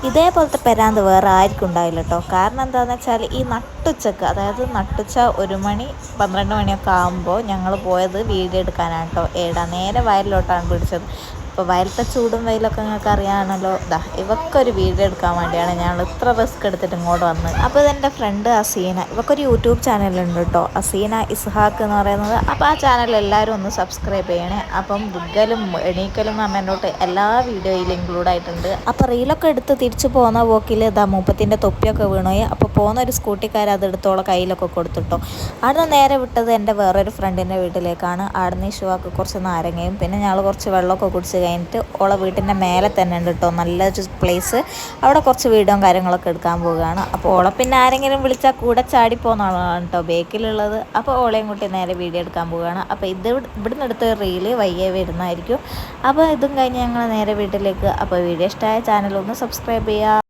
ഇതേപോലത്തെ പെരാന്ത് വേറെ ആർക്കും ഉണ്ടാവില്ല കേട്ടോ. കാരണം എന്താണെന്ന് വെച്ചാൽ ഈ നട്ടുച്ചക്ക്, അതായത് നട്ടുച്ച 1 മണി 12 മണിയൊക്കെ ആകുമ്പോൾ ഞങ്ങൾ പോയത് വീഡിയോ എടുക്കാനാണ് കേട്ടോ. നേരെ വയലിലോട്ടാണ് പിടിച്ചത്. അപ്പോൾ വയലത്തെ ചൂടും വെയിലൊക്കെ നിങ്ങൾക്ക് അറിയാമല്ലോ. ഇവക്കൊരു വീഡിയോ എടുക്കാൻ വേണ്ടിയാണ് ഞങ്ങൾ ഇത്ര റിസ്ക് എടുത്തിട്ട് ഇങ്ങോട്ട് വന്നത്. അപ്പോൾ ഇതെൻ്റെ ഫ്രണ്ട് അസീന, ഇവക്കൊരു യൂട്യൂബ് ചാനലുണ്ട് കേട്ടോ, അസീന ഇസ്ഹാക്ക് എന്ന് പറയുന്നത്. അപ്പോൾ ആ ചാനൽ എല്ലാവരും ഒന്ന് സബ്സ്ക്രൈബ് ചെയ്യണേ. അപ്പം വിഗലും എണീക്കലും അമ്മേനോട്ട് എല്ലാ വീഡിയോയിലും ഇൻക്ലൂഡ് ആയിട്ടുണ്ട്. അപ്പോൾ റീലൊക്കെ എടുത്ത് തിരിച്ചു പോകുന്ന പോക്കിൽ മൂപ്പത്തിൻ്റെ തൊപ്പിയൊക്കെ വീണുപോയി. അപ്പോൾ പോകുന്ന ഒരു സ്കൂട്ടിക്കാർ അതെടുത്തോളം കയ്യിലൊക്കെ കൊടുത്തിട്ടോ. അവിടെ നേരെ വിട്ടത് എൻ്റെ വേറൊരു ഫ്രണ്ടിൻ്റെ വീട്ടിലേക്കാണ്. അവിടെ നിന്ന് ഇഷുവാക്ക് കുറച്ച് നാരങ്ങയും പിന്നെ ഞങ്ങൾ കുറച്ച് വെള്ളമൊക്കെ കുടിച്ച് കഴിഞ്ഞിട്ട് ഓളെ വീട്ടിൻ്റെ മേലെ തന്നെ ഉണ്ട് കേട്ടോ നല്ലൊരു പ്ലേസ്. അവിടെ കുറച്ച് വീഡിയോയും കാര്യങ്ങളൊക്കെ എടുക്കാൻ പോവുകയാണ്. അപ്പോൾ ഓളെ പിന്നെ ആരെങ്കിലും വിളിച്ചാൽ കൂടെ ചാടിപ്പോകുന്ന ആളാണ് കേട്ടോ ബേക്കിലുള്ളത്. അപ്പോൾ ഓളെയും കൂട്ടി നേരെ വീഡിയോ എടുക്കാൻ പോവുകയാണ്. അപ്പോൾ ഇവിടുന്ന് എടുത്ത റീല് വയ്യേ വരുന്നതായിരിക്കും. അപ്പോൾ ഇതും കഴിഞ്ഞ് ഞങ്ങൾ നേരെ വീട്ടിലേക്ക്. അപ്പോൾ വീഡിയോ ഇഷ്ടമായ ചാനൽ ഒന്ന് സബ്സ്ക്രൈബ് ചെയ്യുക.